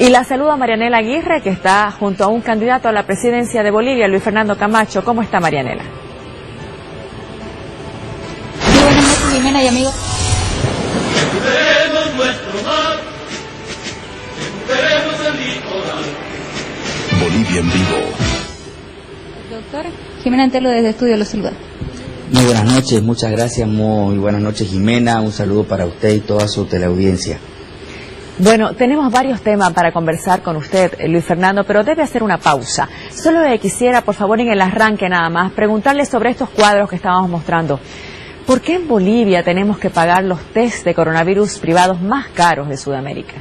Y la saluda Marianela Aguirre, que está junto a un candidato a la presidencia de Bolivia, Luis Fernando Camacho. ¿Cómo está, Marianela? Muy buenas noches, Jimena y amigos. Recuperemos nuestro mar, recuperemos el litoral. Bolivia en vivo. Doctor Jimena Antelo desde Estudio los saluda. Muy buenas noches, muchas gracias, muy buenas noches Jimena, un saludo para usted y toda su teleaudiencia. Bueno, tenemos varios temas para conversar con usted, Luis Fernando, pero debe hacer una pausa. Solo quisiera, por favor, en el arranque nada más, preguntarle sobre estos cuadros que estábamos mostrando. ¿Por qué en Bolivia tenemos que pagar los test de coronavirus privados más caros de Sudamérica?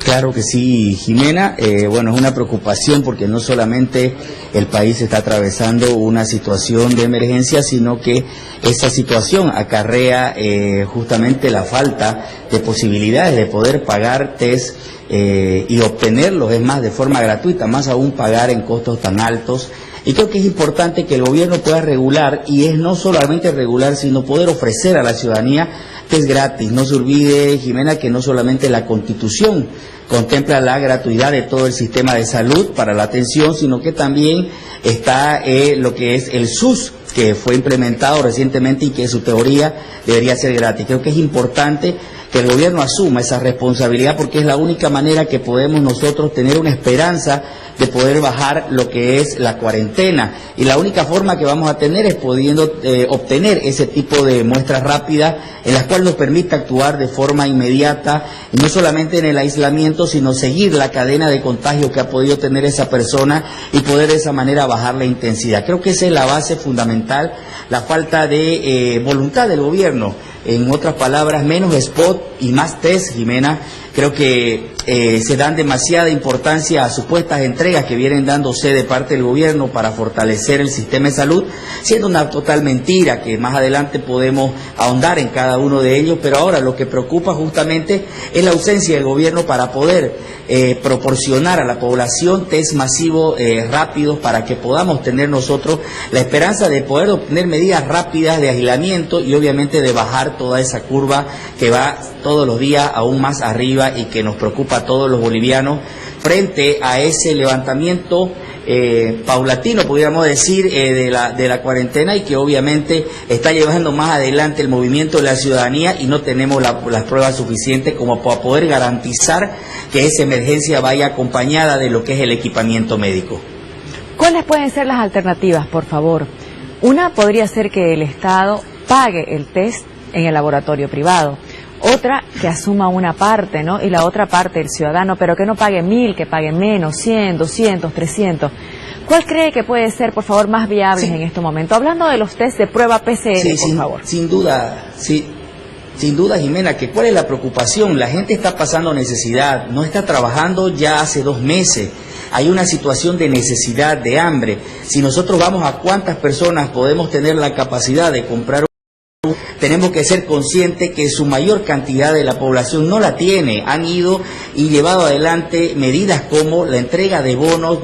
Claro que sí, Jimena. Bueno, es una preocupación porque no solamente el país está atravesando una situación de emergencia, sino que esa situación acarrea justamente la falta de posibilidades de poder pagar test y obtenerlos, es más, de forma gratuita, más aún pagar en costos tan altos. Y creo que es importante que el gobierno pueda regular, y es no solamente regular, sino poder ofrecer a la ciudadanía test gratis. No se olvide, Jimena, que no solamente la Constitución contempla la gratuidad de todo el sistema de salud para la atención, sino que también está lo que es el SUS, que fue implementado recientemente y que su teoría debería ser gratis. Creo que es importante que el gobierno asuma esa responsabilidad, porque es la única manera que podemos nosotros tener una esperanza de poder bajar lo que es la cuarentena, y la única forma que vamos a tener es pudiendo obtener ese tipo de muestras rápidas en las cuales nos permita actuar de forma inmediata, y no solamente en el aislamiento, sino seguir la cadena de contagio que ha podido tener esa persona y poder de esa manera bajar la intensidad. Creo que esa es la base fundamental, la falta de voluntad del gobierno. En otras palabras, menos spot y más test, Jimena. Creo que se dan demasiada importancia a supuestas entregas que vienen dándose de parte del gobierno para fortalecer el sistema de salud, siendo una total mentira, que más adelante podemos ahondar en cada uno de ellos, pero ahora lo que preocupa justamente es la ausencia del gobierno para poder proporcionar a la población test masivos rápidos, para que podamos tener nosotros la esperanza de poder obtener medidas rápidas de aislamiento y obviamente de bajar toda esa curva que va todos los días aún más arriba y que nos preocupa a todos los bolivianos frente a ese levantamiento paulatino, podríamos decir, de la cuarentena, y que obviamente está llevando más adelante el movimiento de la ciudadanía, y no tenemos las pruebas suficientes como para poder garantizar que esa emergencia vaya acompañada de lo que es el equipamiento médico. ¿Cuáles pueden ser las alternativas, por favor? Una podría ser que el Estado pague el test en el laboratorio privado. Otra, que asuma una parte, ¿no? Y la otra parte el ciudadano, pero que no pague 1.000, que pague menos, 100, 200, 300. ¿Cuál cree que puede ser, por favor, más viables en este momento? Hablando de los test de prueba PCR, por favor. Sin duda, Jimena, que cuál es la preocupación. La gente está pasando necesidad, no está trabajando ya hace 2 meses. Hay una situación de necesidad, de hambre. Si nosotros vamos a cuántas personas podemos tener la capacidad de comprar, tenemos que ser conscientes que su mayor cantidad de la población no la tiene. Han ido y llevado adelante medidas como la entrega de bonos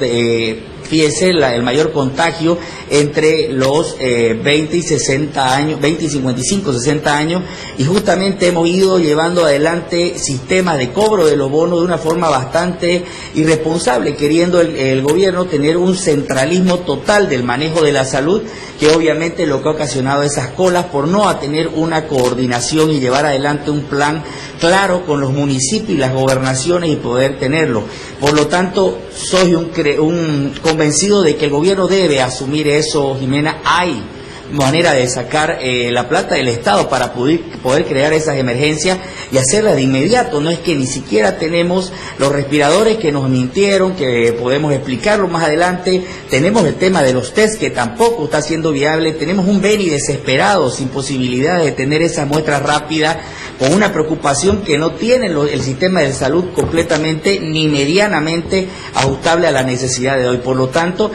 fíjese el mayor contagio entre los 20 y 60 años, 20 y 55, 60 años, y justamente hemos ido llevando adelante sistemas de cobro de los bonos de una forma bastante irresponsable, queriendo el gobierno tener un centralismo total del manejo de la salud, que obviamente lo que ha ocasionado esas colas por no tener una coordinación y llevar adelante un plan claro con los municipios y las gobernaciones y poder tenerlo. Por lo tanto, soy un convencido de que el gobierno debe asumir eso, Jimena. Hay manera de sacar la plata del Estado para poder crear esas emergencias y hacerlas de inmediato. No es que ni siquiera tenemos los respiradores que nos mintieron, que podemos explicarlo más adelante. Tenemos el tema de los test, que tampoco está siendo viable. Tenemos un Beni desesperado, sin posibilidad de tener esas muestras rápidas, con una preocupación que no tiene el sistema de salud completamente ni medianamente ajustable a la necesidad de hoy. Por lo tanto,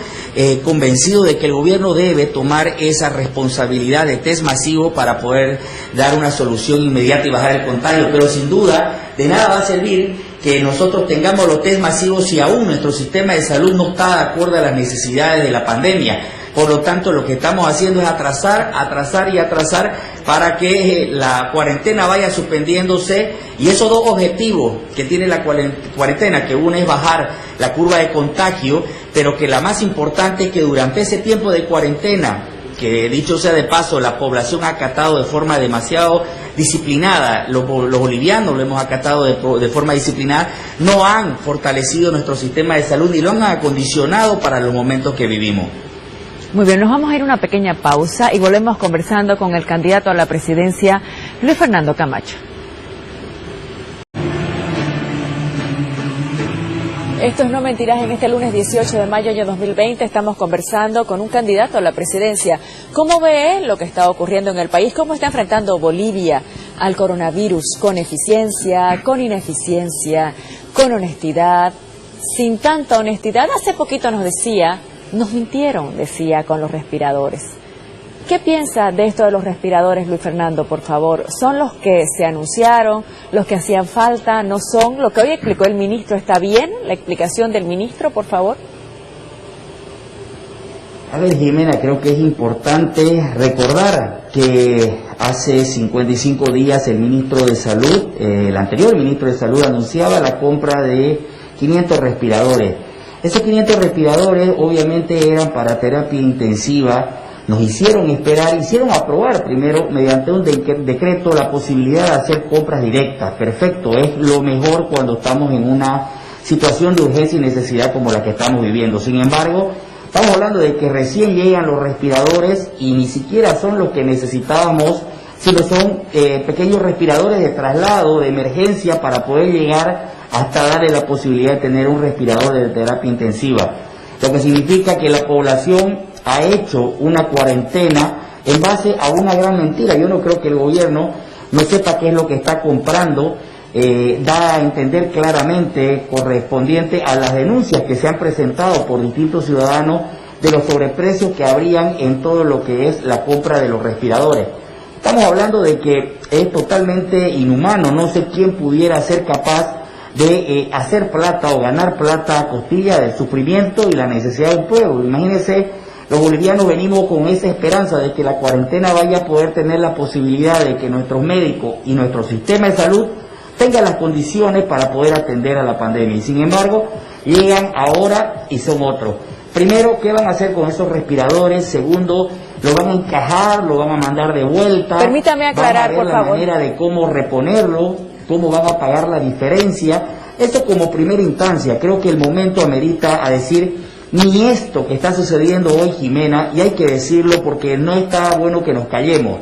convencido de que el gobierno debe tomar esa responsabilidad de test masivo para poder dar una solución inmediata y bajar el contagio. Pero sin duda, de nada va a servir que nosotros tengamos los test masivos si aún nuestro sistema de salud no está de acuerdo a las necesidades de la pandemia. Por lo tanto, lo que estamos haciendo es atrasar para que la cuarentena vaya suspendiéndose, y esos dos objetivos que tiene la cuarentena, que uno es bajar la curva de contagio, pero que la más importante es que durante ese tiempo de cuarentena, que dicho sea de paso, la población ha acatado de forma demasiado disciplinada, los bolivianos lo hemos acatado de forma disciplinada, no han fortalecido nuestro sistema de salud ni lo han acondicionado para los momentos que vivimos. Muy bien, nos vamos a ir a una pequeña pausa y volvemos conversando con el candidato a la presidencia, Luis Fernando Camacho. Esto es No Mentirás. En este lunes 18 de mayo de 2020 estamos conversando con un candidato a la presidencia. ¿Cómo ve él lo que está ocurriendo en el país? ¿Cómo está enfrentando Bolivia al coronavirus? ¿Con eficiencia, con ineficiencia, con honestidad, sin tanta honestidad? Hace poquito nos mintieron, decía, con los respiradores. ¿Qué piensa de esto de los respiradores, Luis Fernando, por favor? ¿Son los que se anunciaron, los que hacían falta, no son? Lo que hoy explicó el ministro, ¿está bien? ¿La explicación del ministro, por favor? A ver, Jimena, creo que es importante recordar que hace 55 días el ministro de Salud, el anterior ministro de Salud, anunciaba la compra de 500 respiradores. Esos 500 respiradores obviamente eran para terapia intensiva. Nos hicieron esperar, hicieron aprobar primero mediante un decreto la posibilidad de hacer compras directas. Perfecto, es lo mejor cuando estamos en una situación de urgencia y necesidad como la que estamos viviendo. Sin embargo, estamos hablando de que recién llegan los respiradores y ni siquiera son los que necesitábamos, sino son pequeños respiradores de traslado, de emergencia, para poder llegar hasta darle la posibilidad de tener un respirador de terapia intensiva. Lo que significa que la población ha hecho una cuarentena en base a una gran mentira. Yo no creo que el gobierno no sepa qué es lo que está comprando. Da a entender claramente, correspondiente a las denuncias que se han presentado por distintos ciudadanos, de los sobreprecios que habrían en todo lo que es la compra de los respiradores. Estamos hablando de que es totalmente inhumano. No sé quién pudiera ser capaz de hacer plata o ganar plata a costilla del sufrimiento y la necesidad del pueblo. Imagínense, los bolivianos venimos con esa esperanza de que la cuarentena vaya a poder tener la posibilidad de que nuestros médicos y nuestro sistema de salud tengan las condiciones para poder atender a la pandemia. Y sin embargo, llegan ahora y son otros. Primero, ¿qué van a hacer con esos respiradores? Segundo, lo van a encajar, lo van a mandar de vuelta. Permítame aclarar, por favor. Van a ver la manera de cómo reponerlo, cómo van a pagar la diferencia. Eso como primera instancia. Creo que el momento amerita a decir, ni esto que está sucediendo hoy, Jimena, y hay que decirlo porque no está bueno que nos callemos.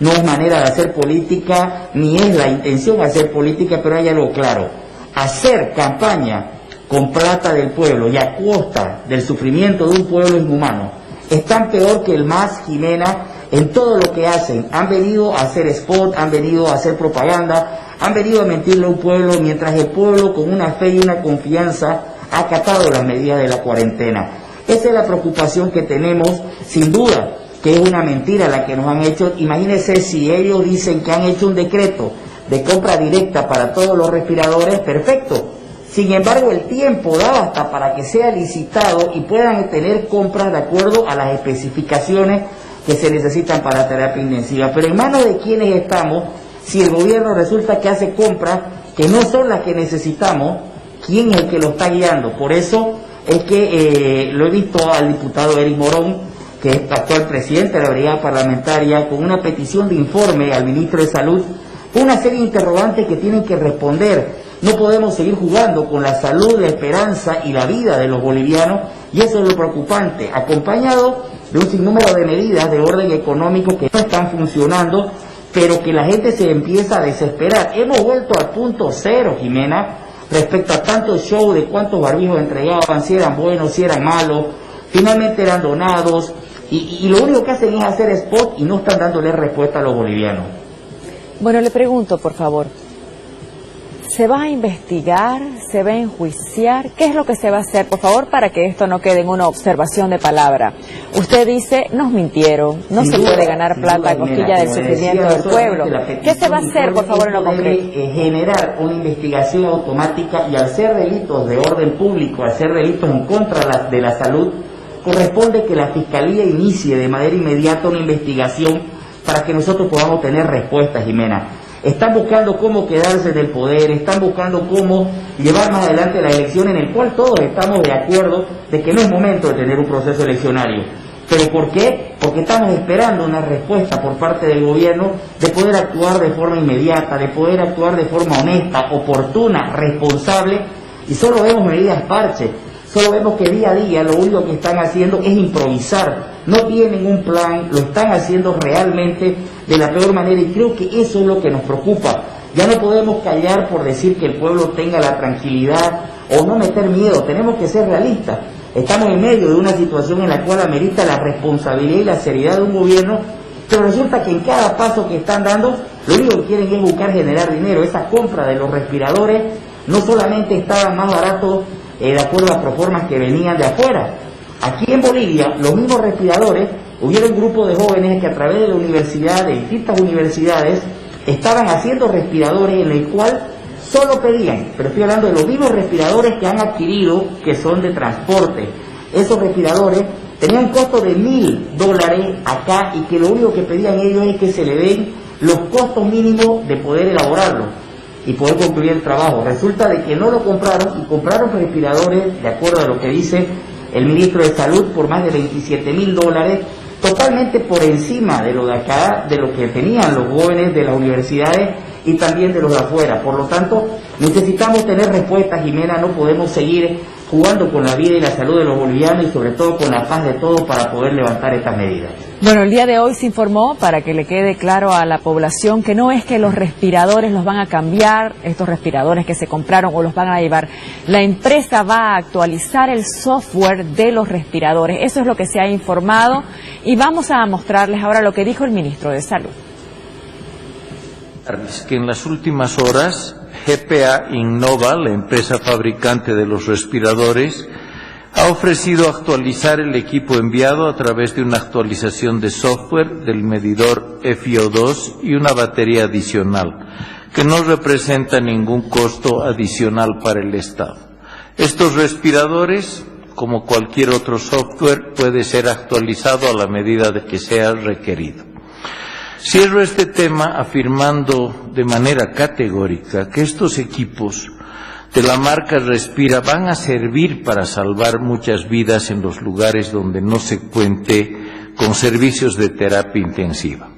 No es manera de hacer política, ni es la intención de hacer política, pero hay algo claro. Hacer campaña con plata del pueblo y a costa del sufrimiento de un pueblo inhumano es tan peor que el MAS, Jimena, en todo lo que hacen. Han venido a hacer spot, han venido a hacer propaganda, han venido a mentirle a un pueblo, mientras el pueblo, con una fe y una confianza, ha acatado las medidas de la cuarentena. Esa es la preocupación que tenemos, sin duda, que es una mentira la que nos han hecho. Imagínense si ellos dicen que han hecho un decreto de compra directa para todos los respiradores, perfecto. Sin embargo, el tiempo da hasta para que sea licitado y puedan tener compras de acuerdo a las especificaciones que se necesitan para terapia intensiva. Pero en manos de quienes estamos, si el gobierno resulta que hace compras que no son las que necesitamos, ¿quién es el que lo está guiando? Por eso es que lo he visto al diputado Eric Morón, que es actual presidente de la brigada parlamentaria, con una petición de informe al ministro de Salud, con una serie de interrogantes que tienen que responder. No podemos seguir jugando con la salud, la esperanza y la vida de los bolivianos, y eso es lo preocupante, acompañado de un sinnúmero de medidas de orden económico que no están funcionando, pero que la gente se empieza a desesperar. Hemos vuelto al punto cero, Jimena, respecto a tanto show de cuántos barbijos entregaban, si eran buenos, si eran malos, finalmente eran donados, y lo único que hacen es hacer spot y no están dándole respuesta a los bolivianos. Bueno, le pregunto, por favor, ¿se va a investigar? ¿Se va a enjuiciar? ¿Qué es lo que se va a hacer, por favor, para que esto no quede en una observación de palabra? Usted dice, nos mintieron, no se puede ganar plata a costilla del sufrimiento del pueblo. ¿Qué se va a hacer, por favor, en lo concreto? Generar una investigación automática, y al ser delitos de orden público, al ser delitos en contra de la salud, corresponde que la Fiscalía inicie de manera inmediata una investigación para que nosotros podamos tener respuestas, Jimena. Están buscando cómo quedarse en el poder, están buscando cómo llevar más adelante la elección, en el cual todos estamos de acuerdo de que no es momento de tener un proceso eleccionario. ¿Pero por qué? Porque estamos esperando una respuesta por parte del gobierno de poder actuar de forma inmediata, de poder actuar de forma honesta, oportuna, responsable, y solo vemos medidas parche, solo vemos que día a día lo único que están haciendo es improvisar, no tienen un plan, lo están haciendo realmente de la peor manera, y creo que eso es lo que nos preocupa. Ya no podemos callar por decir que el pueblo tenga la tranquilidad o no meter miedo, tenemos que ser realistas. Estamos en medio de una situación en la cual amerita la responsabilidad y la seriedad de un gobierno, pero resulta que en cada paso que están dando, lo único que quieren es buscar generar dinero. Esa compra de los respiradores no solamente estaba más barato de acuerdo a proformas que venían de afuera. Aquí en Bolivia, los mismos respiradores, hubiera un grupo de jóvenes que a través de la universidad, de distintas universidades, estaban haciendo respiradores en el cual solo pedían, pero estoy hablando de los mismos respiradores que han adquirido, que son de transporte. Esos respiradores tenían un costo de $1.000 acá, y que lo único que pedían ellos es que se le den los costos mínimos de poder elaborarlo y poder concluir el trabajo. Resulta de que no lo compraron, y compraron respiradores, de acuerdo a lo que dice el ministro de Salud, por más de $27.000, totalmente por encima de lo de acá, de lo que tenían los jóvenes de las universidades y también de los de afuera. Por lo tanto, necesitamos tener respuestas, Jimena. No podemos seguir jugando con la vida y la salud de los bolivianos, y sobre todo con la paz de todos, para poder levantar estas medidas. Bueno, el día de hoy se informó, para que le quede claro a la población, que no es que los respiradores los van a cambiar, estos respiradores que se compraron, o los van a llevar. La empresa va a actualizar el software de los respiradores. Eso es lo que se ha informado, y vamos a mostrarles ahora lo que dijo el ministro de Salud. Que en las últimas horas GPA Innova, la empresa fabricante de los respiradores, ha ofrecido actualizar el equipo enviado a través de una actualización de software del medidor FiO2 y una batería adicional, que no representa ningún costo adicional para el Estado. Estos respiradores, como cualquier otro software, puede ser actualizado a la medida de que sea requerido. Cierro este tema afirmando de manera categórica que estos equipos de la marca Respira van a servir para salvar muchas vidas en los lugares donde no se cuente con servicios de terapia intensiva.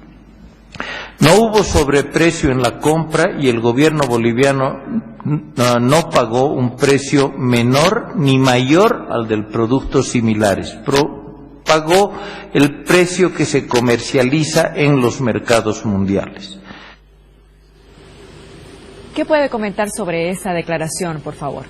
No hubo sobreprecio en la compra, y el gobierno boliviano no pagó un precio menor ni mayor al de productos similares. Pagó el precio que se comercializa en los mercados mundiales. ¿Qué puede comentar sobre esa declaración, por favor?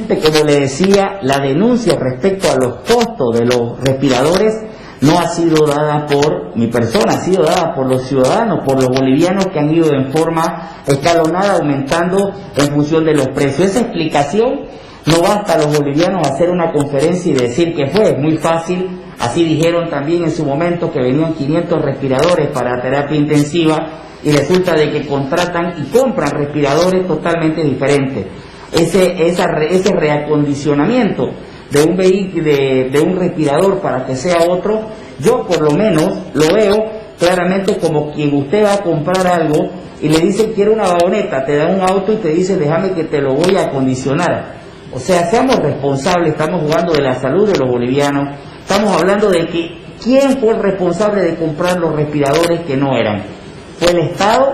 Como le decía, la denuncia respecto a los costos de los respiradores no ha sido dada por mi persona, ha sido dada por los ciudadanos, por los bolivianos, que han ido en forma escalonada aumentando en función de los precios. Esa explicación no basta a los bolivianos hacer una conferencia y decir que fue muy fácil. Así dijeron también en su momento que venían 500 respiradores para terapia intensiva, y resulta de que contratan y compran respiradores totalmente diferentes. Ese reacondicionamiento de un vehículo, de un respirador para que sea otro, yo por lo menos lo veo claramente como quien usted va a comprar algo y le dice quiere una vagoneta, te da un auto y te dice déjame que te lo voy a acondicionar. O sea, seamos responsables, estamos jugando de la salud de los bolivianos, estamos hablando de que quién fue el responsable de comprar los respiradores que no eran. ¿Fue el Estado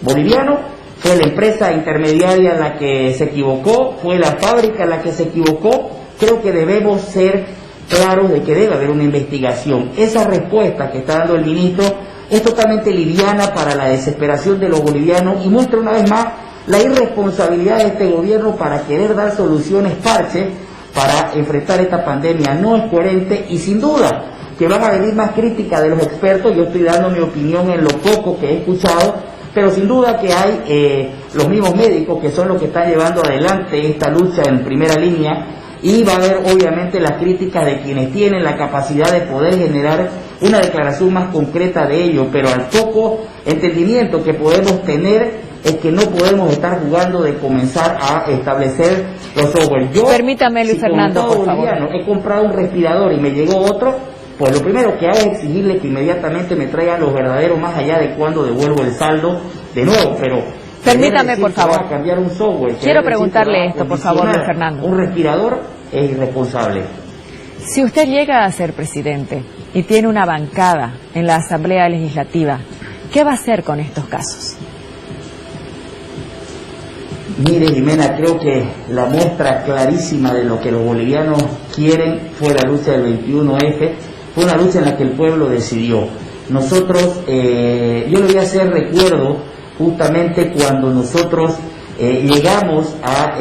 boliviano? ¿Fue la empresa intermediaria la que se equivocó? ¿Fue la fábrica la que se equivocó? Creo que debemos ser claros de que debe haber una investigación. Esa respuesta que está dando el ministro es totalmente liviana para la desesperación de los bolivianos, y muestra una vez más la irresponsabilidad de este gobierno para querer dar soluciones parches para enfrentar esta pandemia. No es coherente, y sin duda que van a venir más críticas de los expertos. Yo estoy dando mi opinión en lo poco que he escuchado, pero sin duda que hay los mismos médicos que son los que están llevando adelante esta lucha en primera línea, y va a haber obviamente las críticas de quienes tienen la capacidad de poder generar una declaración más concreta de ello, pero al poco entendimiento que podemos tener es que no podemos estar jugando de comenzar a establecer los software. Yo, permítame, Luis Fernando, por favor. He comprado un respirador y me llegó otro, pues lo primero que hago es exigirle que inmediatamente me traigan los verdaderos, más allá de cuando devuelvo el saldo de nuevo, pero... Permítame, por favor. A cambiar un software, quiero preguntarle esto, por favor, Luis Fernando. Un respirador es irresponsable. Si usted llega a ser presidente y tiene una bancada en la Asamblea Legislativa, ¿qué va a hacer con estos casos? Mire, Jimena, creo que la muestra clarísima de lo que los bolivianos quieren fue la lucha del 21F, fue una lucha en la que el pueblo decidió. Nosotros, yo le voy a hacer recuerdo justamente cuando nosotros llegamos a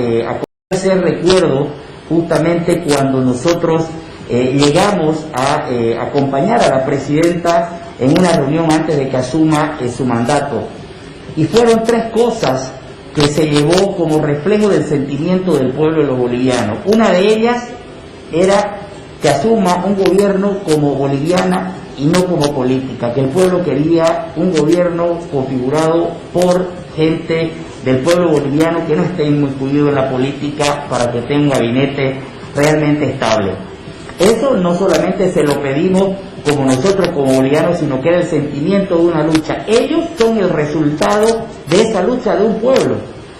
hacer recuerdo justamente cuando nosotros llegamos a acompañar a la presidenta en una reunión antes de que asuma su mandato. Y fueron tres cosas que se llevó como reflejo del sentimiento del pueblo de los bolivianos. Una de ellas era que asuma un gobierno como boliviana y no como política, que el pueblo quería un gobierno configurado por gente del pueblo boliviano que no esté inmiscuido en la política para que tenga un gabinete realmente estable. Eso no solamente se lo pedimos como nosotros como bolivianos, sino que era el sentimiento de una lucha. Ellos son el resultado de esa lucha de un pueblo.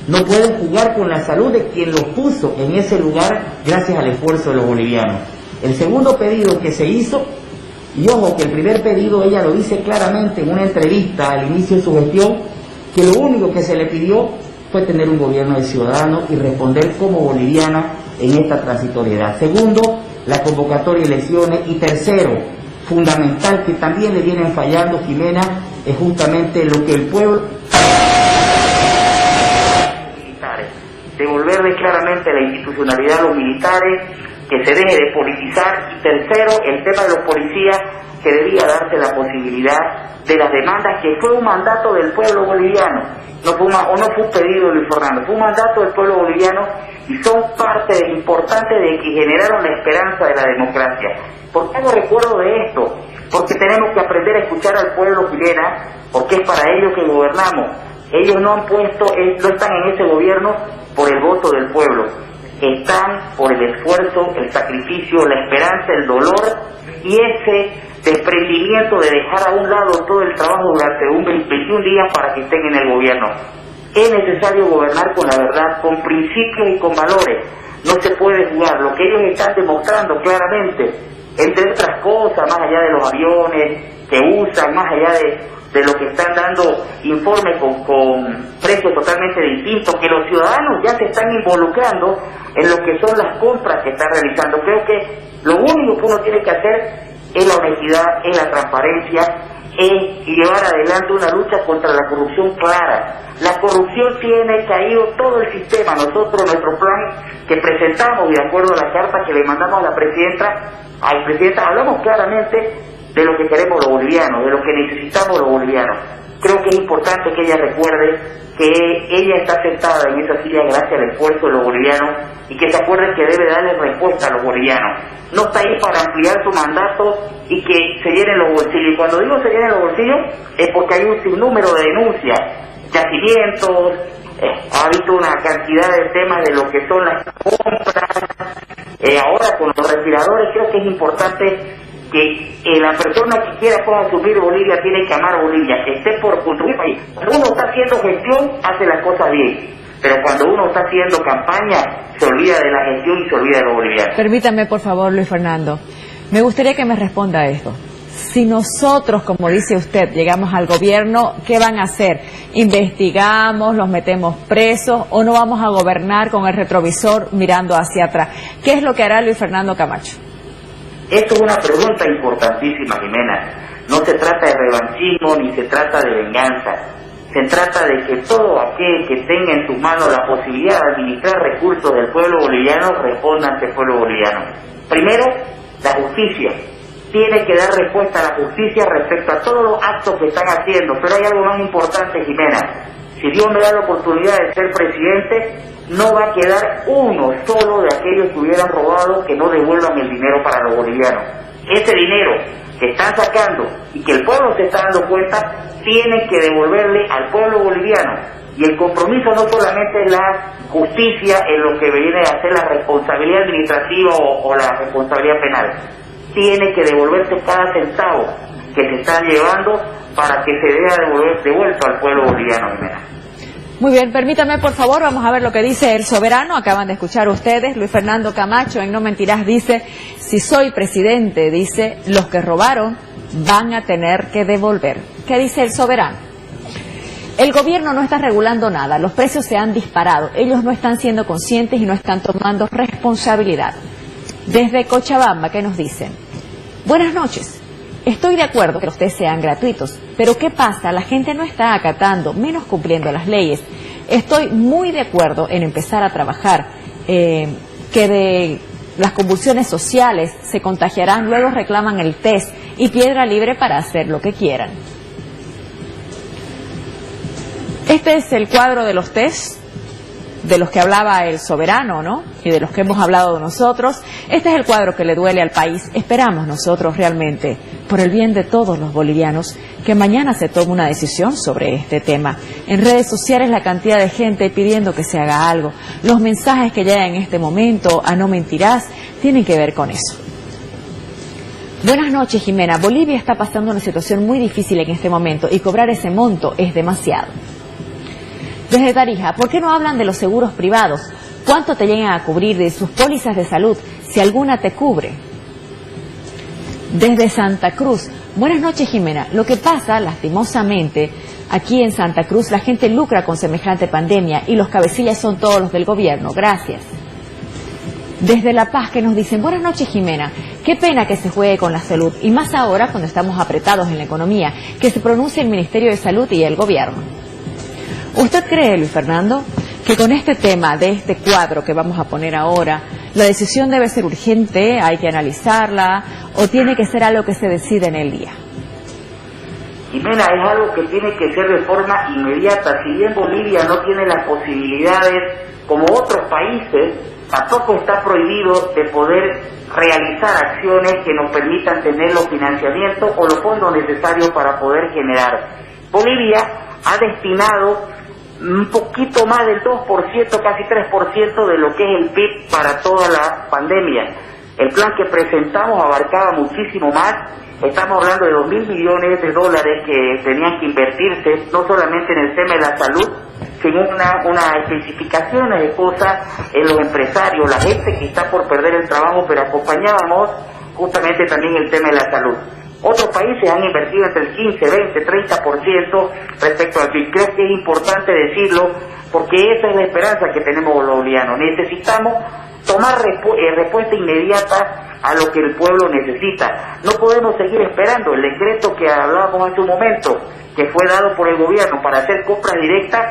No pueden jugar con la salud de quien los puso en ese lugar gracias al esfuerzo de los bolivianos. El segundo pedido que se hizo, y ojo que el primer pedido ella lo dice claramente en una entrevista al inicio de su gestión, que lo único que se le pidió fue tener un gobierno de ciudadanos y responder como boliviana en esta transitoriedad. Segundo, la convocatoria de elecciones. Y tercero, fundamental, que también le vienen fallando, Jimena, es justamente lo que el pueblo... Devolverle claramente la institucionalidad a los militares, que se deje de politizar. Y tercero, el tema de los policías, que debía darse la posibilidad de las demandas, que fue un mandato del pueblo boliviano, no fue un pedido de Luis Fernando, fue un mandato del pueblo boliviano, y son parte importante de que generaron la esperanza de la democracia. ¿Por qué hago recuerdo de esto? Porque tenemos que aprender a escuchar al pueblo chilena, porque es para ellos que gobernamos. Ellos no están en ese gobierno por el voto del pueblo, están por el esfuerzo, el sacrificio, la esperanza, el dolor y ese desprendimiento de dejar a un lado todo el trabajo durante 21 días para que estén en el gobierno. Es necesario gobernar con la verdad, con principios y con valores. No se puede jugar. Lo que ellos están demostrando claramente, entre otras cosas, más allá de los aviones que usan, más allá de lo que están dando informes con precios totalmente distintos, que los ciudadanos ya se están involucrando en lo que son las compras que están realizando. Creo que lo único que uno tiene que hacer es la honestidad, es la transparencia, es llevar adelante una lucha contra la corrupción clara. La corrupción tiene caído todo el sistema. Nosotros, nuestro plan que presentamos, y de acuerdo a la carta que le mandamos a la presidenta, hablamos claramente de lo que queremos los bolivianos, de lo que necesitamos los bolivianos. Creo que es importante que ella recuerde que ella está sentada en esa silla gracias al esfuerzo de los bolivianos, y que se acuerde que debe darle respuesta a los bolivianos. No está ahí para ampliar su mandato y que se llenen los bolsillos. Y cuando digo se llenen los bolsillos es porque hay un sinnúmero de denuncias, yacimientos, ha habido una cantidad de temas de lo que son las compras. Ahora con los respiradores creo que es importante que la persona que quiera asumir Bolivia tiene que amar a Bolivia, que esté por construir país. Cuando uno está haciendo gestión, hace las cosas bien, pero cuando uno está haciendo campaña, se olvida de la gestión y se olvida de los bolivianos. Permítame, por favor, Luis Fernando, me gustaría que me responda a esto. Si nosotros, como dice usted, llegamos al gobierno, ¿qué van a hacer? ¿Investigamos, los metemos presos o no vamos a gobernar con el retrovisor mirando hacia atrás? ¿Qué es lo que hará Luis Fernando Camacho? Esto es una pregunta importantísima, Jimena. No se trata de revanchismo ni se trata de venganza. Se trata de que todo aquel que tenga en sus manos la posibilidad de administrar recursos del pueblo boliviano responda ante el pueblo boliviano. Primero, la justicia. Tiene que dar respuesta a la justicia respecto a todos los actos que están haciendo. Pero hay algo más importante, Jimena. Si Dios me da la oportunidad de ser presidente, no va a quedar uno solo de aquellos que hubieran robado que no devuelvan el dinero para los bolivianos. Ese dinero que están sacando y que el pueblo se está dando cuenta, tienen que devolverle al pueblo boliviano. Y el compromiso no solamente es la justicia en lo que viene a ser la responsabilidad administrativa o la responsabilidad penal. Tiene que devolverse cada centavo que se están llevando para que se vea devuelto al pueblo boliviano. Muy bien, permítame por favor, vamos a ver lo que dice el soberano. Acaban de escuchar ustedes, Luis Fernando Camacho en No Mentirás dice: si soy presidente, dice, los que robaron van a tener que devolver. ¿Qué dice el soberano? El gobierno no está regulando nada, los precios se han disparado, ellos no están siendo conscientes y no están tomando responsabilidad. Desde Cochabamba, ¿qué nos dicen? Buenas noches. Estoy de acuerdo que los test sean gratuitos, pero ¿qué pasa? La gente no está acatando, menos cumpliendo las leyes. Estoy muy de acuerdo en empezar a trabajar, que de las convulsiones sociales se contagiarán, luego reclaman el test y piedra libre para hacer lo que quieran. Este es el cuadro de los test, de los que hablaba el soberano, ¿no? Y de los que hemos hablado nosotros. Este es el cuadro que le duele al país. Esperamos nosotros realmente, por el bien de todos los bolivianos, que mañana se tome una decisión sobre este tema. En redes sociales la cantidad de gente pidiendo que se haga algo. Los mensajes que llegan en este momento a No Mentirás tienen que ver con eso. Buenas noches, Jimena. Bolivia está pasando una situación muy difícil en este momento y cobrar ese monto es demasiado. Desde Tarija, ¿por qué no hablan de los seguros privados? ¿Cuánto te llegan a cubrir de sus pólizas de salud, si alguna te cubre? Desde Santa Cruz, buenas noches, Jimena. Lo que pasa, lastimosamente, aquí en Santa Cruz la gente lucra con semejante pandemia y los cabecillas son todos los del gobierno. Gracias. Desde La Paz, que nos dicen, buenas noches, Jimena. Qué pena que se juegue con la salud, y más ahora cuando estamos apretados en la economía, que se pronuncie el Ministerio de Salud y el gobierno. ¿Usted cree, Luis Fernando, que con este tema de este cuadro que vamos a poner ahora, la decisión debe ser urgente, hay que analizarla, o tiene que ser algo que se decide en el día? Jimena, es algo que tiene que ser de forma inmediata. Si bien Bolivia no tiene las posibilidades como otros países, tampoco está prohibido de poder realizar acciones que nos permitan tener los financiamientos o los fondos necesarios para poder generar. Bolivia ha destinado un poquito más del 2%, casi 3% de lo que es el PIB para toda la pandemia. El plan que presentamos abarcaba muchísimo más. Estamos hablando de $2.000 millones que tenían que invertirse, no solamente en el tema de la salud, sino una especificación de cosas en los empresarios, la gente que está por perder el trabajo, pero acompañábamos justamente también el tema de la salud. Otros países han invertido entre el 15, 20, 30% respecto al PIB. Creo que es importante decirlo porque esa es la esperanza que tenemos los bolivianos. Necesitamos tomar respuesta inmediata a lo que el pueblo necesita. No podemos seguir esperando. El decreto que hablábamos hace un momento, que fue dado por el gobierno para hacer compras directas,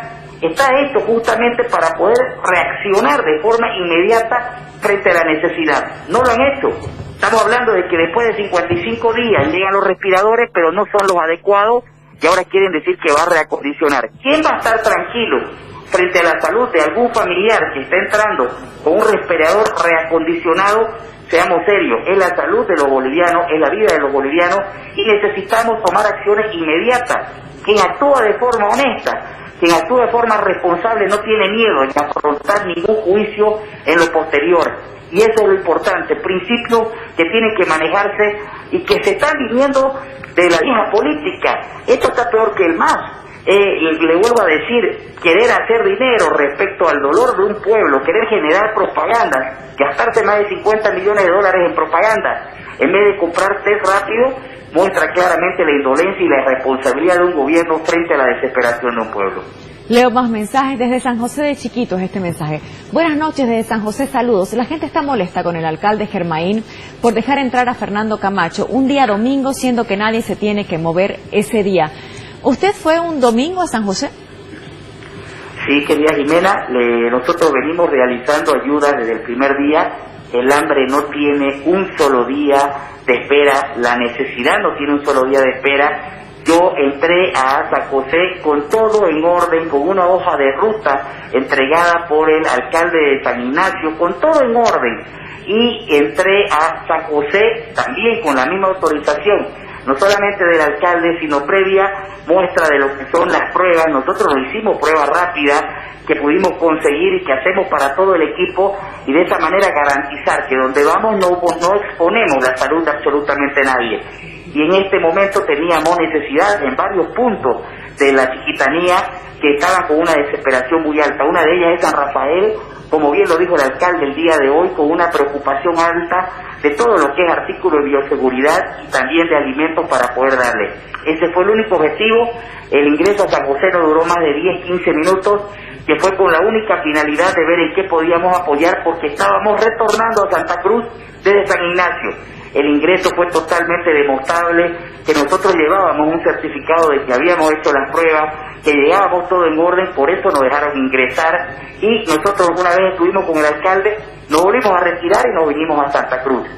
está hecho justamente para poder reaccionar de forma inmediata frente a la necesidad. No lo han hecho. Estamos hablando de que después de 55 días llegan los respiradores, pero no son los adecuados, y ahora quieren decir que va a reacondicionar. ¿Quién va a estar tranquilo frente a la salud de algún familiar que está entrando con un respirador reacondicionado? Seamos serios, es la salud de los bolivianos, es la vida de los bolivianos, y necesitamos tomar acciones inmediatas. Quien actúa de forma honesta, quien actúa de forma responsable, no tiene miedo en afrontar ningún juicio en lo posterior. Y eso es lo importante, principios que tienen que manejarse y que se están viniendo de la vieja política. Esto está peor que el MAS. Le vuelvo a decir, querer hacer dinero respecto al dolor de un pueblo, querer generar propaganda, gastarse más de $50 millones en propaganda, en vez de comprar test rápido, muestra claramente la indolencia y la irresponsabilidad de un gobierno frente a la desesperación de un pueblo. Leo más mensajes desde San José de Chiquitos, este mensaje. Buenas noches desde San José, saludos. La gente está molesta con el alcalde Germain por dejar entrar a Fernando Camacho un día domingo, siendo que nadie se tiene que mover ese día. ¿Usted fue un domingo a San José? Sí, querida Jimena, nosotros venimos realizando ayudas desde el primer día. El hambre no tiene un solo día de espera, la necesidad no tiene un solo día de espera. Yo entré a San José con todo en orden, con una hoja de ruta entregada por el alcalde de San Ignacio, con todo en orden. y entré a San José también con la misma autorización, no solamente del alcalde, sino previa muestra de lo que son las pruebas. Nosotros lo hicimos pruebas rápidas que pudimos conseguir y que hacemos para todo el equipo, y de esa manera garantizar que donde vamos no exponemos la salud de absolutamente nadie. Y en este momento teníamos necesidades en varios puntos de la Chiquitanía que estaban con una desesperación muy alta. Una de ellas es San Rafael, como bien lo dijo el alcalde el día de hoy, con una preocupación alta de todo lo que es artículo de bioseguridad y también de alimentos para poder darle. Ese fue el único objetivo. El ingreso a San José no duró más de 10-15 minutos, que fue con la única finalidad de ver en qué podíamos apoyar, porque estábamos retornando a Santa Cruz desde San Ignacio. El ingreso fue totalmente demostrable, que nosotros llevábamos un certificado de que habíamos hecho las pruebas, que llevábamos todo en orden, por eso nos dejaron ingresar, y nosotros una vez estuvimos con el alcalde, nos volvimos a retirar y nos vinimos a Santa Cruz.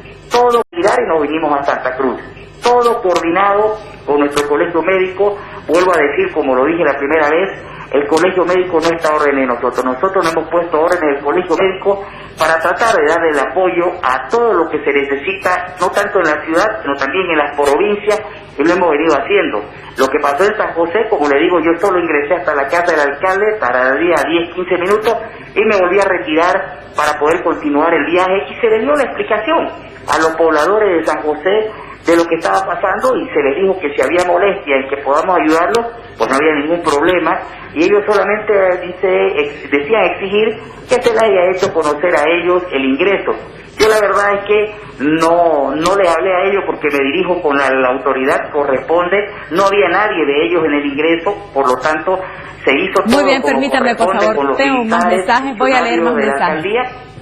Todo coordinado con nuestro colegio médico. Vuelvo a decir, como lo dije la primera vez, el colegio médico no está a orden de nosotros. Nosotros no hemos puesto orden en el colegio médico para tratar de darle el apoyo a todo lo que se necesita, no tanto en la ciudad, sino también en las provincias, y lo hemos venido haciendo. Lo que pasó en San José, como le digo, yo solo ingresé hasta la casa del alcalde, tardaría 10-15 minutos, y me volví a retirar para poder continuar el viaje, y se le dio la explicación a los pobladores de San José de lo que estaba pasando, y se les dijo que si había molestia en que podamos ayudarlos, pues no había ningún problema, y ellos solamente decían exigir que se les haya hecho conocer a ellos el ingreso. Yo la verdad es que no les hablé a ellos porque me dirijo con la autoridad corresponde, no había nadie de ellos en el ingreso, por lo tanto se hizo todo. Muy bien, permítame por favor, tengo más mensajes, voy a leer más mensajes.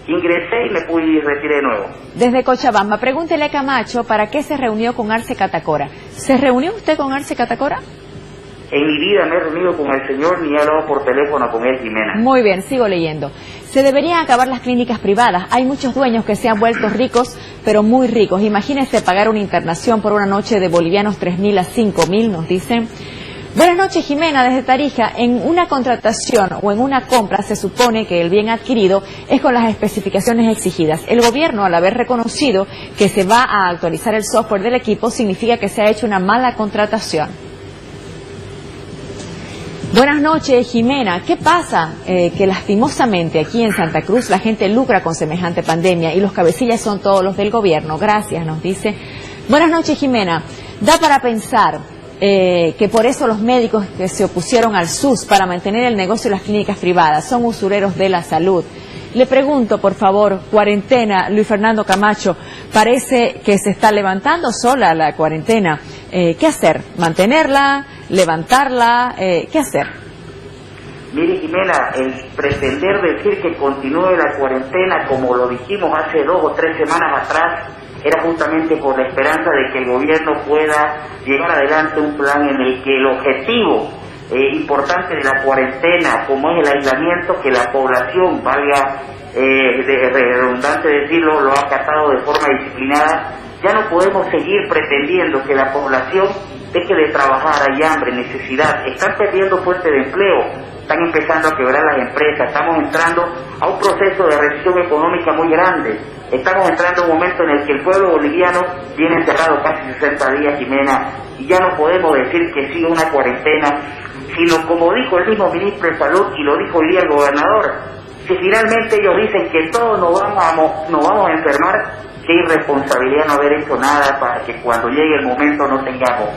Ingresé y me pude y retiré de nuevo. Desde Cochabamba, pregúntele a Camacho para qué se reunió con Arce Catacora. ¿Se reunió usted con Arce Catacora? En mi vida me he reunido con el señor ni he hablado por teléfono con él, Jimena. Muy bien, sigo leyendo. Se deberían acabar las clínicas privadas. Hay muchos dueños que se han vuelto ricos, pero muy ricos. Imagínese pagar una internación por una noche de bolivianos 3.000 a 5.000, nos dicen. Buenas noches, Jimena, desde Tarija. En una contratación o en una compra se supone que el bien adquirido es con las especificaciones exigidas. El gobierno, al haber reconocido que se va a actualizar el software del equipo, significa que se ha hecho una mala contratación. Buenas noches, Jimena. ¿Qué pasa? Que lastimosamente aquí en Santa Cruz la gente lucra con semejante pandemia y los cabecillas son todos los del gobierno. Gracias, nos dice. Buenas noches, Jimena. Da para pensar que por eso los médicos que se opusieron al SUS para mantener el negocio de las clínicas privadas son usureros de la salud. Le pregunto, por favor, cuarentena, Luis Fernando Camacho, parece que se está levantando sola la cuarentena. ¿Qué hacer? ¿Mantenerla? ¿Levantarla? ¿Qué hacer? Mire, Jimena, el pretender decir que continúe la cuarentena como lo dijimos hace 2 o 3 semanas atrás, era justamente por la esperanza de que el gobierno pueda llevar adelante un plan en el que el objetivo importante de la cuarentena, como es el aislamiento, que la población, valga redundante decirlo, lo ha acatado de forma disciplinada. Ya no podemos seguir pretendiendo que la población deje de trabajar. Hay hambre, necesidad, están perdiendo fuentes de empleo, están empezando a quebrar las empresas, estamos entrando a un proceso de recesión económica muy grande, estamos entrando a un momento en el que el pueblo boliviano viene encerrado casi 60 días, Jimena, y ya no podemos decir que sí una cuarentena, sino como dijo el mismo ministro de Salud y lo dijo hoy día el gobernador, si finalmente ellos dicen que todos nos vamos a enfermar, qué irresponsabilidad no haber hecho nada para que cuando llegue el momento no tengamos.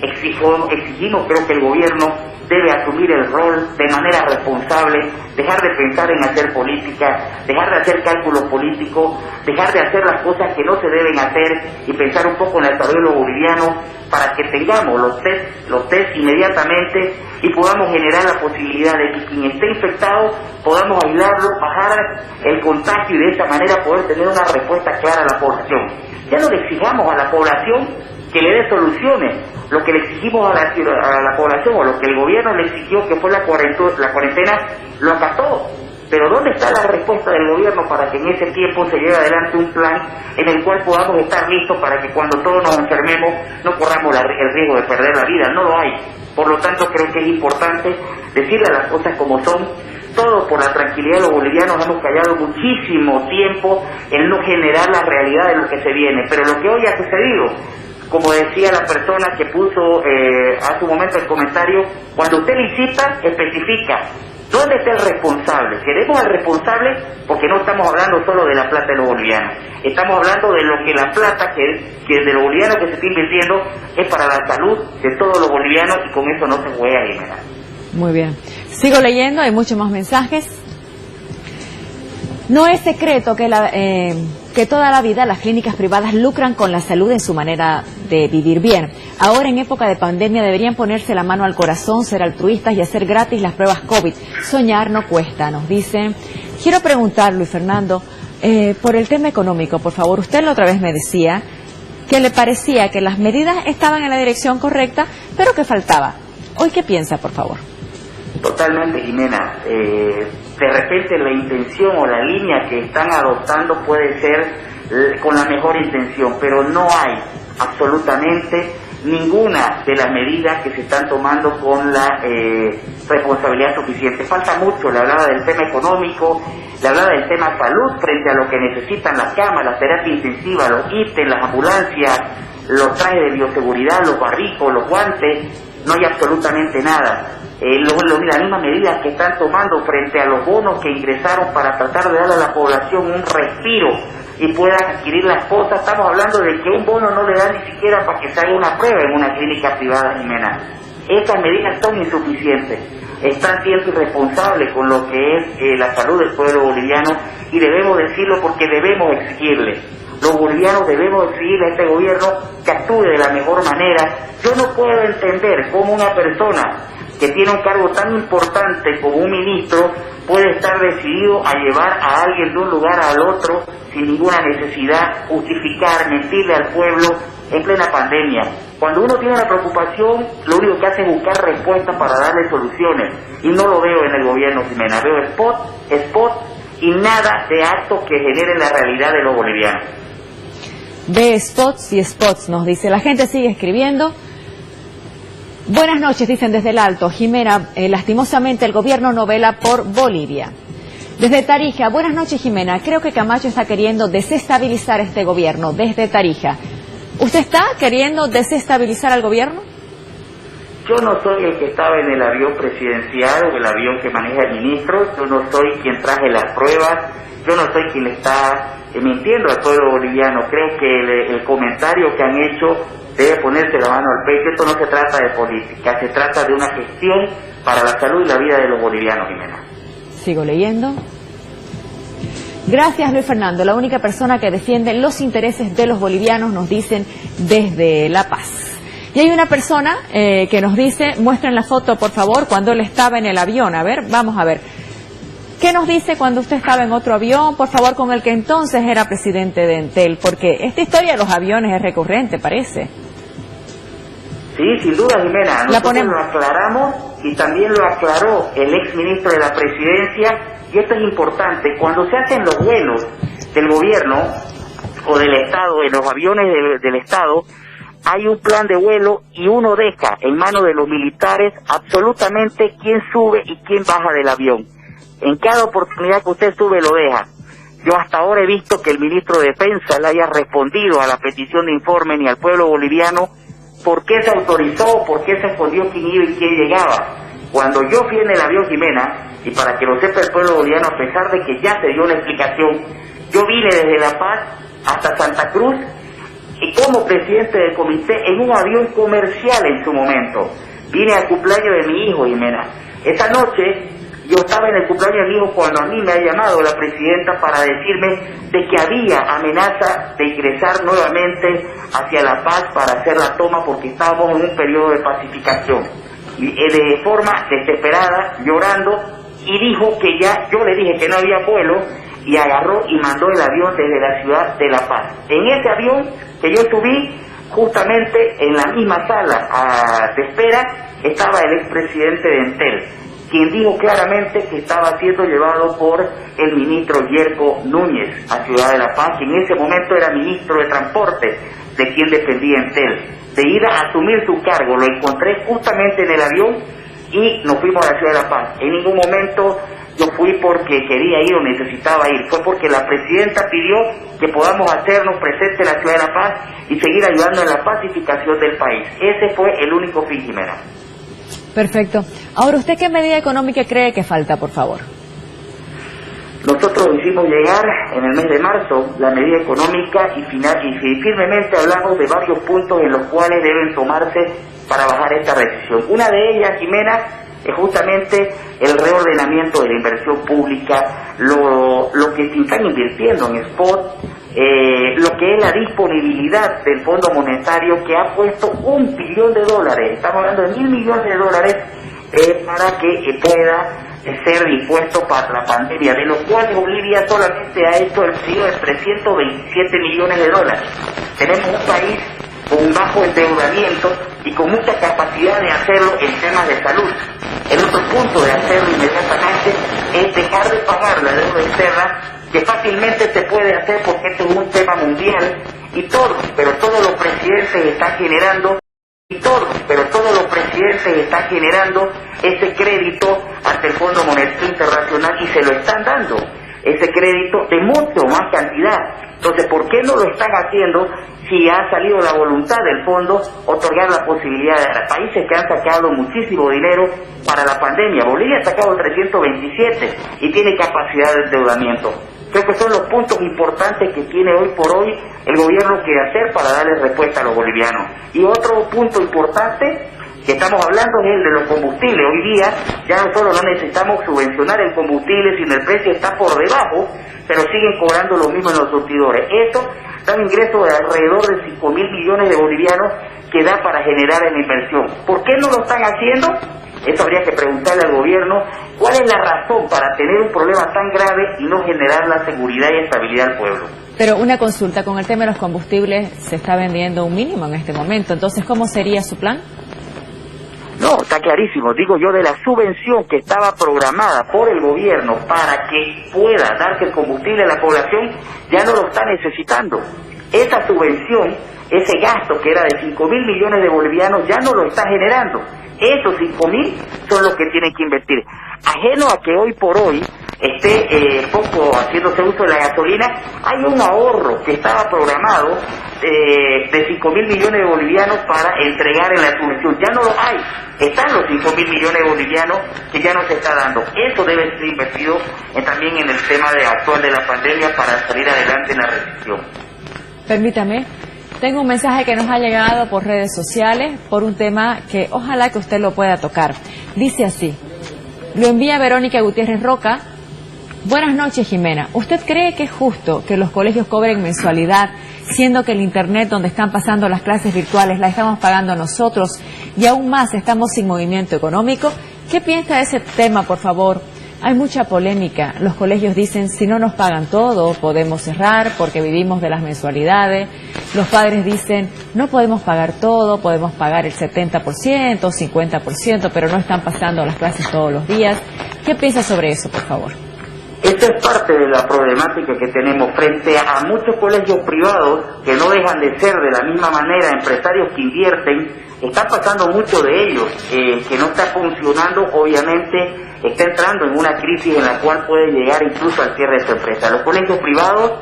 Exigimos, creo que el gobierno debe asumir el rol de manera responsable, dejar de pensar en hacer política, dejar de hacer cálculos políticos, dejar de hacer las cosas que no se deben hacer y pensar un poco en el desarrollo boliviano para que tengamos los test inmediatamente y podamos generar la posibilidad de que quien esté infectado podamos aislarlo, bajar el contagio y de esta manera poder tener una respuesta clara a la población. Ya no le exijamos a la población que le dé soluciones, lo que le exigimos a la población o lo que el gobierno le exigió que fue la cuarentena, lo acató. Pero ¿dónde está la respuesta del gobierno para que en ese tiempo se lleve adelante un plan en el cual podamos estar listos para que cuando todos nos enfermemos no corramos el riesgo de perder la vida? No lo hay. Por lo tanto, creo que es importante decirle las cosas como son. todos por la tranquilidad de los bolivianos hemos callado muchísimo tiempo en no generar la realidad de lo que se viene, pero lo que hoy ha sucedido, como decía la persona que puso hace un momento el comentario, cuando usted licita, especifica ¿dónde está el responsable? Queremos al responsable porque no estamos hablando solo de la plata de los bolivianos, estamos hablando de lo que la plata que de los bolivianos que se está invirtiendo es para la salud de todos los bolivianos, y con eso no se juega, Jimena. Muy bien. Sigo leyendo, hay muchos más mensajes. No es secreto que toda la vida las clínicas privadas lucran con la salud en su manera de vivir bien. Ahora, en época de pandemia, deberían ponerse la mano al corazón, ser altruistas y hacer gratis las pruebas COVID. Soñar no cuesta, nos dicen. Quiero preguntar, Luis Fernando, por el tema económico, por favor. Usted la otra vez me decía que le parecía que las medidas estaban en la dirección correcta, pero que faltaba. ¿Hoy qué piensa, por favor? Totalmente, Jimena. De repente la intención o la línea que están adoptando puede ser con la mejor intención, pero no hay absolutamente ninguna de las medidas que se están tomando con la responsabilidad suficiente. Falta mucho. Le hablaba del tema económico, le hablaba del tema salud frente a lo que necesitan las camas, la terapia intensiva, los ítems, las ambulancias, los trajes de bioseguridad, los barbijos, los guantes. No hay absolutamente nada. Las mismas medidas que están tomando frente a los bonos que ingresaron para tratar de darle a la población un respiro y puedan adquirir las cosas. Estamos hablando de que un bono no le da ni siquiera para que se haga una prueba en una clínica privada, Jimena. Estas medidas son insuficientes. Están siendo irresponsables con lo que es la salud del pueblo boliviano, y debemos decirlo porque debemos exigirle. Los bolivianos debemos exigirle a este gobierno que actúe de la mejor manera. Yo no puedo entender cómo una persona que tiene un cargo tan importante como un ministro puede estar decidido a llevar a alguien de un lugar al otro sin ninguna necesidad, justificar, mentirle al pueblo en plena pandemia. Cuando uno tiene una preocupación, lo único que hace es buscar respuestas para darle soluciones, y no lo veo en el gobierno, Jimena. Veo spot y nada de actos que generen la realidad de los bolivianos. Ve spots y spots, nos dice. La gente sigue escribiendo. Buenas noches, dicen desde el Alto. Jimena, lastimosamente el gobierno no vela por Bolivia. Desde Tarija, buenas noches, Jimena. Creo que Camacho está queriendo desestabilizar este gobierno desde Tarija. ¿Usted está queriendo desestabilizar al gobierno? Yo no soy el que estaba en el avión presidencial o el avión que maneja el ministro. Yo no soy quien traje las pruebas. Yo no soy quien le está mintiendo al pueblo boliviano. Creo que el comentario que han hecho debe ponerse la mano al pecho. Esto no se trata de política, se trata de una gestión para la salud y la vida de los bolivianos, Jimena. Sigo leyendo. Gracias, Luis Fernando. La única persona que defiende los intereses de los bolivianos, nos dicen desde La Paz. Y hay una persona que nos dice, muestren la foto, por favor, cuando él estaba en el avión. A ver, vamos a ver. ¿Qué nos dice cuando usted estaba en otro avión, por favor, con el que entonces era presidente de Entel? Porque esta historia de los aviones es recurrente, parece. Sí, sin duda, Jimena. Nosotros lo aclaramos y también lo aclaró el ex ministro de la Presidencia, y esto es importante. Cuando se hacen los vuelos del gobierno o del Estado, en los aviones del Estado, hay un plan de vuelo y uno deja en manos de los militares absolutamente quién sube y quién baja del avión. En cada oportunidad que usted sube lo deja. Yo hasta ahora he visto que el ministro de Defensa le haya respondido a la petición de informe ni al pueblo boliviano por qué se autorizó, por qué se escondió quién iba y quién llegaba. Cuando yo fui en el avión, Jimena, y para que lo sepa el pueblo boliviano, a pesar de que ya se dio una explicación, yo vine desde La Paz hasta Santa Cruz y como presidente del comité en un avión comercial en su momento. Vine al cumpleaños de mi hijo, Jimena. Esa noche yo estaba en el cumpleaños de mi hijo cuando a mí me ha llamado la presidenta para decirme de que había amenaza de ingresar nuevamente hacia La Paz para hacer la toma porque estábamos en un periodo de pacificación. Y de forma desesperada, llorando, y dijo que ya, yo le dije que no había vuelo, y agarró y mandó el avión desde la ciudad de La Paz. En ese avión que yo subí, justamente en la misma sala de espera, estaba el expresidente de Entel, quien dijo claramente que estaba siendo llevado por el ministro Yerko Núñez a Ciudad de La Paz, que en ese momento era ministro de Transporte, de quien dependía Entel. De ir a asumir su cargo, lo encontré justamente en el avión y nos fuimos a la Ciudad de La Paz. En ningún momento yo fui porque quería ir o necesitaba ir, fue porque la presidenta pidió que podamos hacernos presentes en la Ciudad de La Paz y seguir ayudando en la pacificación del país. Ese fue el único fin, Jimena. Perfecto. Ahora, ¿usted qué medida económica cree que falta, por favor? Nosotros hicimos llegar en el mes de marzo la medida económica y firmemente hablamos de varios puntos en los cuales deben tomarse para bajar esta recesión. Una de ellas, Jimena, es justamente el reordenamiento de la inversión pública, lo que se están invirtiendo en spot, lo que es la disponibilidad del Fondo Monetario, que ha puesto $1 billón, estamos hablando de $1.000 millones, para que pueda ser dispuesto para la pandemia, de los cuales Bolivia solamente ha hecho el giro de $327 millones. Tenemos un país con un bajo endeudamiento y con mucha capacidad de hacerlo en temas de salud. El otro punto de hacerlo inmediatamente es dejar de pagar la deuda externa, que fácilmente se puede hacer porque este es un tema mundial y todos los presidentes están generando ese crédito ante el Fondo Monetario Internacional y se lo están dando, ese crédito de mucho más cantidad. Entonces, ¿por qué no lo están haciendo si ha salido la voluntad del fondo otorgar la posibilidad a países que han sacado muchísimo dinero para la pandemia? Bolivia ha sacado 327 y tiene capacidad de endeudamiento. Creo que son los puntos importantes que tiene hoy por hoy el gobierno que hacer para darle respuesta a los bolivianos. Y otro punto importante que estamos hablando es el de los combustibles. Hoy día ya no solo no necesitamos subvencionar el combustible, sino el precio está por debajo, pero siguen cobrando lo mismo en los surtidores. Esto da un ingreso de alrededor de 5.000 millones de bolivianos que da para generar en la inversión. ¿Por qué no lo están haciendo? Eso habría que preguntarle al gobierno cuál es la razón para tener un problema tan grave y no generar la seguridad y estabilidad al pueblo. Pero una consulta, con el tema de los combustibles se está vendiendo un mínimo en este momento, entonces ¿cómo sería su plan? No, está clarísimo, digo yo, de la subvención que estaba programada por el gobierno para que pueda darse el combustible a la población, ya no lo está necesitando. Esa subvención, ese gasto que era de 5.000 millones de bolivianos, ya no lo está generando. Esos 5.000 son los que tienen que invertir. Ajeno a que hoy por hoy esté poco haciéndose uso de la gasolina, hay un ahorro que estaba programado de 5.000 millones de bolivianos para entregar en la subvención. Ya no lo hay. Están los 5.000 millones de bolivianos que ya no se está dando. Eso debe ser invertido también en el tema actual de la pandemia para salir adelante en la recesión. Permítame, tengo un mensaje que nos ha llegado por redes sociales por un tema que ojalá que usted lo pueda tocar. Dice así, lo envía Verónica Gutiérrez Roca. Buenas noches, Jimena. ¿Usted cree que es justo que los colegios cobren mensualidad, siendo que el Internet donde están pasando las clases virtuales la estamos pagando nosotros y aún más estamos sin movimiento económico? ¿Qué piensa de ese tema, por favor? Hay mucha polémica. Los colegios dicen, si no nos pagan todo, podemos cerrar porque vivimos de las mensualidades. Los padres dicen, no podemos pagar todo, podemos pagar el 70%, 50%, pero no están pasando las clases todos los días. ¿Qué piensa sobre eso, por favor? Esta es parte de la problemática que tenemos frente a muchos colegios privados que no dejan de ser de la misma manera empresarios que invierten. Está pasando mucho de ellos, que no está funcionando, obviamente está entrando en una crisis en la cual puede llegar incluso al cierre de su empresa. Los colegios privados,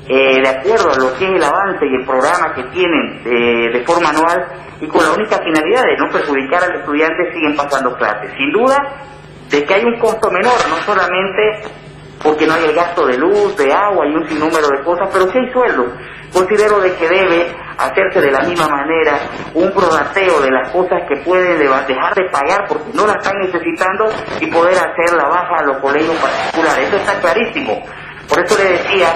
de acuerdo a lo que es el avance y el programa que tienen de forma anual y con la única finalidad de no perjudicar al estudiante, siguen pasando clases. Sin duda de que hay un costo menor, no solamente porque no hay el gasto de luz, de agua y un sinnúmero de cosas, pero sí hay sueldo. Considero de que debe hacerse de la misma manera un prorrateo de las cosas que pueden dejar de pagar porque no la están necesitando y poder hacer la baja a los colegios particulares. Eso está clarísimo. Por eso le decía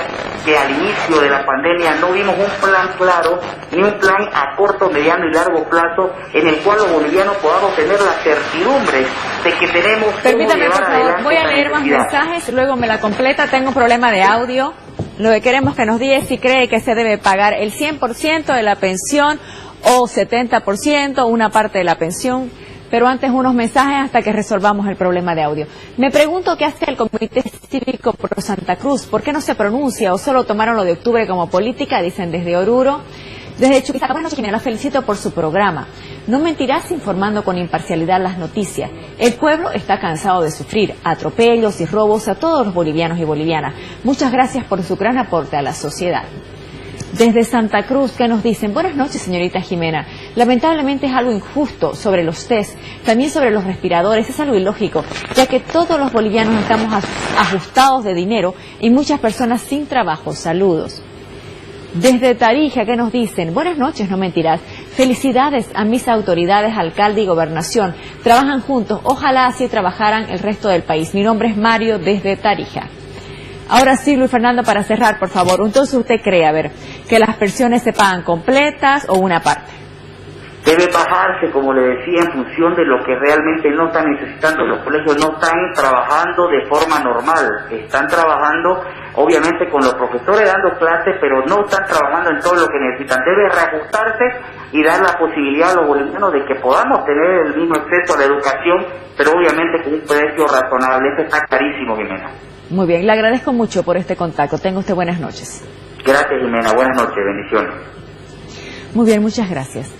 que al inicio de la pandemia no vimos un plan claro, ni un plan a corto, mediano y largo plazo en el cual los bolivianos podamos tener la certidumbre de que tenemos que Permítame, llevar por favor, adelante voy a esta leer más necesidad. mensajes, luego me la completa. Tengo un problema de audio. Lo que queremos que nos diga es si cree que se debe pagar el 100% de la pensión o 70%, una parte de la pensión. Pero antes unos mensajes hasta que resolvamos el problema de audio. Me pregunto qué hace el Comité Cívico Pro Santa Cruz. ¿Por qué no se pronuncia o solo tomaron lo de octubre como política? Dicen desde Oruro. Desde Chuquisaca, buenas noches, Jimena, la felicito por su programa. No mentirás informando con imparcialidad las noticias. El pueblo está cansado de sufrir atropellos y robos a todos los bolivianos y bolivianas. Muchas gracias por su gran aporte a la sociedad. Desde Santa Cruz, ¿qué nos dicen? Buenas noches, señorita Jimena. Lamentablemente es algo injusto sobre los test, también sobre los respiradores, es algo ilógico, ya que todos los bolivianos estamos ajustados de dinero y muchas personas sin trabajo. Saludos. Desde Tarija, ¿qué nos dicen? Buenas noches, no mentirás. Felicidades a mis autoridades, alcalde y gobernación. Trabajan juntos, ojalá así trabajaran el resto del país. Mi nombre es Mario, desde Tarija. Ahora sí, Luis Fernando, para cerrar, por favor. Entonces, ¿usted cree, a ver, que las pensiones se pagan completas o una parte? Debe bajarse, como le decía, en función de lo que realmente no están necesitando. Los colegios no están trabajando de forma normal. Están trabajando, obviamente, con los profesores dando clases, pero no están trabajando en todo lo que necesitan. Debe reajustarse y dar la posibilidad a los bolivianos de que podamos tener el mismo acceso a la educación, pero obviamente con un precio razonable. Eso está carísimo, Jimena. Muy bien, le agradezco mucho por este contacto. Tenga usted buenas noches. Gracias, Jimena. Buenas noches. Bendiciones. Muy bien, muchas gracias.